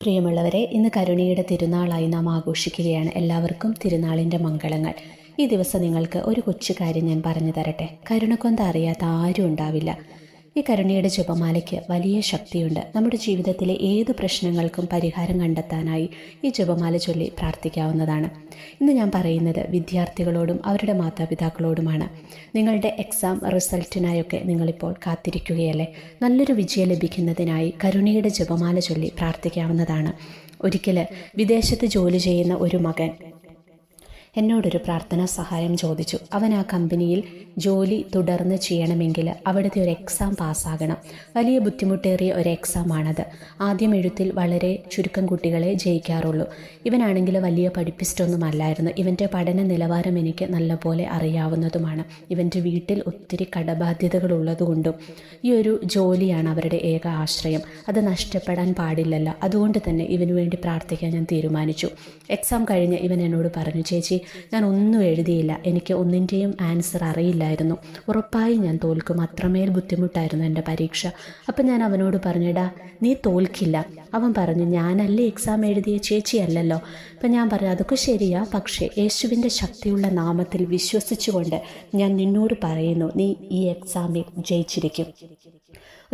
പ്രിയമുള്ളവരെ, ഇന്ന് കരുണയുടെ തിരുനാളായി നാം ആഘോഷിക്കുകയാണ്. എല്ലാവർക്കും തിരുനാളിൻ്റെ മംഗളങ്ങൾ. ഈ ദിവസം നിങ്ങൾക്ക് ഒരു കൊച്ചു കാര്യം ഞാൻ പറഞ്ഞു തരട്ടെ. കരുണക്കൊന്ത അറിയാത്ത ആരും ഉണ്ടാവില്ല. ഈ കരുണയുടെ ജപമാലയ്ക്ക് വലിയ ശക്തിയുണ്ട്. നമ്മുടെ ജീവിതത്തിലെ ഏത് പ്രശ്നങ്ങൾക്കും പരിഹാരം കണ്ടെത്താനായി ഈ ജപമാല ചൊല്ലി പ്രാർത്ഥിക്കാവുന്നതാണ്. ഇന്ന് ഞാൻ പറയുന്നത് വിദ്യാർത്ഥികളോടും അവരുടെ മാതാപിതാക്കളോടുമാണ്. നിങ്ങളുടെ എക്സാം റിസൾട്ടിനായൊക്കെ നിങ്ങളിപ്പോൾ കാത്തിരിക്കുകയല്ലേ? നല്ലൊരു വിജയം ലഭിക്കുന്നതിനായി കരുണയുടെ ജപമാല ചൊല്ലി പ്രാർത്ഥിക്കാവുന്നതാണ്. ഒരിക്കൽ വിദേശത്ത് ജോലി ചെയ്യുന്ന ഒരു മകൻ എന്നോടൊരു പ്രാർത്ഥനാ സഹായം ചോദിച്ചു. അവൻ ആ കമ്പനിയിൽ ജോലി തുടർന്ന് ചെയ്യണമെങ്കിൽ അവിടുത്തെ ഒരു എക്സാം പാസ്സാകണം. വലിയ ബുദ്ധിമുട്ടേറിയ ഒരു എക്സാമാണത്. ആദ്യം എഴുത്തിൽ വളരെ ചുരുക്കം കുട്ടികളെ ജയിക്കാറുള്ളൂ. ഇവനാണെങ്കിൽ വലിയ പഠിപ്പിസ്റ്റൊന്നും അല്ലായിരുന്നു. ഇവൻ്റെ പഠന നിലവാരം എനിക്ക് നല്ലപോലെ അറിയാവുന്നതുമാണ്. ഇവൻ്റെ വീട്ടിൽ ഒത്തിരി കടബാധ്യതകളുള്ളതുകൊണ്ടും ഈ ഒരു ജോലിയാണ് അവരുടെ ഏക ആശ്രയം. അത് നഷ്ടപ്പെടാൻ പാടില്ലല്ലോ. അതുകൊണ്ട് തന്നെ ഇവന് വേണ്ടി പ്രാർത്ഥിക്കാൻ ഞാൻ തീരുമാനിച്ചു. എക്സാം കഴിഞ്ഞ് ഇവൻ എന്നോട് പറഞ്ഞു, ചേച്ചി, ഞാൻ ഒന്നും എഴുതിയില്ല, എനിക്ക് ഒന്നിൻ്റെയും ആൻസർ അറിയില്ലായിരുന്നു, ഉറപ്പായും ഞാൻ തോൽക്കും, അത്രമേൽ ബുദ്ധിമുട്ടായിരുന്നു എൻ്റെ പരീക്ഷ. അപ്പം ഞാൻ അവനോട് പറഞ്ഞിടാ, നീ തോൽക്കില്ല. അവൻ പറഞ്ഞു, ഞാനല്ലേ എക്സാം എഴുതിയ, ചേച്ചിയല്ലല്ലോ. അപ്പം ഞാൻ പറഞ്ഞു, അതൊക്കെ ശരിയാ, പക്ഷേ യേശുവിൻ്റെ ശക്തിയുള്ള നാമത്തിൽ വിശ്വസിച്ചുകൊണ്ട് ഞാൻ നിന്നോട് പറയുന്നു, നീ ഈ എക്സാമിൽ ജയിച്ചിരിക്കും.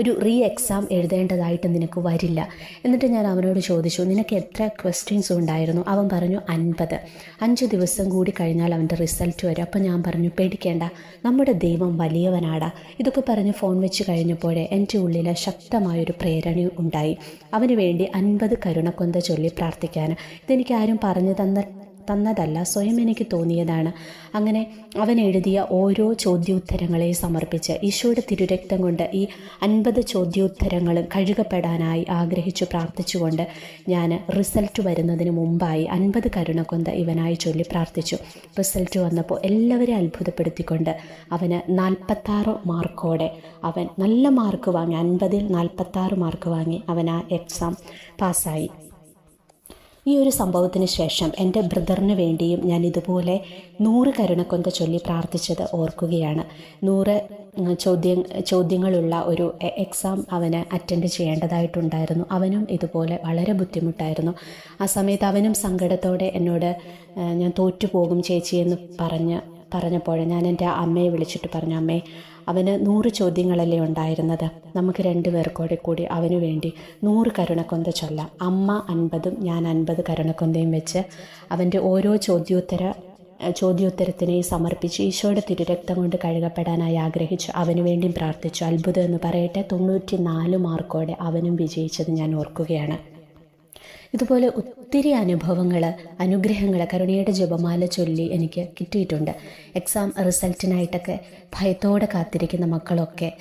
ഒരു എക്സാം എഴുതേണ്ടതായിട്ട് നിനക്ക് വരില്ല. എന്നിട്ട് ഞാൻ അവനോട് ചോദിച്ചു, നിനക്ക് എത്ര ക്വസ്റ്റ്യൻസ് ഉണ്ടായിരുന്നു? അവൻ പറഞ്ഞു 50. 5 ദിവസം കൂടി കഴിഞ്ഞാൽ അവൻ്റെ റിസൾട്ട് വരും. അപ്പം ഞാൻ പറഞ്ഞു, പേടിക്കേണ്ട, നമ്മുടെ ദൈവം വലിയവനാടാ. ഇതൊക്കെ പറഞ്ഞ് ഫോൺ വെച്ച് കഴിഞ്ഞപ്പോഴേ എൻ്റെ ഉള്ളിൽ ശക്തമായൊരു പ്രേരണ ഉണ്ടായി. അവന് വേണ്ടി 50 കരുണക്കൊന്ത ചൊല്ലി പ്രാർത്ഥിക്കാൻ. ഇതെനിക്ക് ആരും പറഞ്ഞു തന്നതല്ല, സ്വയം എനിക്ക് തോന്നിയതാണ്. അങ്ങനെ അവൻ എഴുതിയ ഓരോ ചോദ്യോത്തരങ്ങളെ സമർപ്പിച്ച് ഈശോയുടെ തിരുരക്തം കൊണ്ട് ഈ 50 ചോദ്യോത്തരങ്ങളും കഴുകപ്പെടാനായി ആഗ്രഹിച്ചു പ്രാർത്ഥിച്ചുകൊണ്ട് ഞാൻ റിസൾട്ട് വരുന്നതിന് മുമ്പായി 50 കരുണക്കൊന്ത ഇവനായി ചൊല്ലി പ്രാർത്ഥിച്ചു. റിസൾട്ട് വന്നപ്പോൾ എല്ലാവരെയും അത്ഭുതപ്പെടുത്തിക്കൊണ്ട് അവന് 46 മാർക്കോടെ അവൻ നല്ല മാർക്ക് വാങ്ങി. 50-ൽ 46 മാർക്ക് വാങ്ങി അവൻ ആ എക്സാം പാസ്സായി. ഈ ഒരു സംഭവത്തിന് ശേഷം എൻ്റെ ബ്രദറിന് വേണ്ടിയും ഞാൻ ഇതുപോലെ 100 കരുണക്കൊന്ത ചൊല്ലി പ്രാർത്ഥിച്ചത് ഓർക്കുകയാണ്. 100 ചോദ്യങ്ങളുള്ള ഒരു എക്സാം അവന് അറ്റൻഡ് ചെയ്യേണ്ടതായിട്ടുണ്ടായിരുന്നു. അവനും ഇതുപോലെ വളരെ ബുദ്ധിമുട്ടായിരുന്നു. ആ സമയത്ത് അവനും സങ്കടത്തോടെ എന്നോട്, ഞാൻ തോറ്റുപോകും ചേച്ചി എന്ന് പറഞ്ഞപ്പോൾ ഞാൻ എൻ്റെ അമ്മയെ വിളിച്ചിട്ട് പറഞ്ഞു, അമ്മേ, അവന് 100 ചോദ്യങ്ങളല്ലേ ഉണ്ടായിരുന്നത്, നമുക്ക് 2 പേർക്കോടെ കൂടി അവന് വേണ്ടി 100 കരുണക്കൊന്ത ചൊല്ലാം. അമ്മ 50ഉം ഞാൻ 50 കരുണക്കൊന്തയും വെച്ച് അവൻ്റെ ഓരോ ചോദ്യോത്തരത്തിനെയും സമർപ്പിച്ച് ഈശോയുടെ തിരുരക്തം കൊണ്ട് കഴുകപ്പെടാനായി ആഗ്രഹിച്ചു അവന് വേണ്ടിയും പ്രാർത്ഥിച്ചു. അത്ഭുതം എന്ന് പറയട്ടെ, 94 മാർക്കോടെ അവനും വിജയിച്ചത് ഞാൻ ഓർക്കുകയാണ്. ഇതുപോലെ ഒത്തിരി അനുഗ്രഹങ്ങൾ കരുണയുടെ ജപമാല ചൊല്ലി എനിക്ക് കിട്ടിയിട്ടുണ്ട്. എക്സാം റിസൾട്ടിനായിട്ടൊക്കെ ഭയത്തോടെ കാത്തിരിക്കുന്ന മക്കളൊക്കെ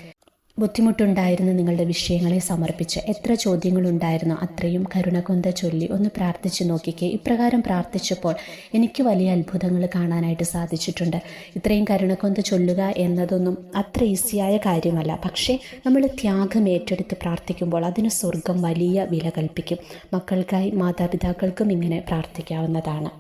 ബുദ്ധിമുട്ടുണ്ടായിരുന്ന നിങ്ങളുടെ വിഷയങ്ങളെ സമർപ്പിച്ച് എത്ര ചോദ്യങ്ങളുണ്ടായിരുന്നോ അത്രയും കരുണക്കൊന്ത ചൊല്ലി ഒന്ന് പ്രാർത്ഥിച്ചു നോക്കിക്കേ. ഇപ്രകാരം പ്രാർത്ഥിച്ചപ്പോൾ എനിക്ക് വലിയ അത്ഭുതങ്ങൾ കാണാനായിട്ട് സാധിച്ചിട്ടുണ്ട്. ഇത്രയും കരുണക്കൊന്ത ചൊല്ലുക എന്നതൊന്നും അത്ര ഈസിയായ കാര്യമല്ല. പക്ഷേ നമ്മൾ ത്യാഗം ഏറ്റെടുത്ത് പ്രാർത്ഥിക്കുമ്പോൾ അതിന് സ്വർഗം വലിയ വില കൽപ്പിക്കും. മക്കൾക്കായി മാതാപിതാക്കൾക്കും ഇങ്ങനെ പ്രാർത്ഥിക്കാവുന്നതാണ്.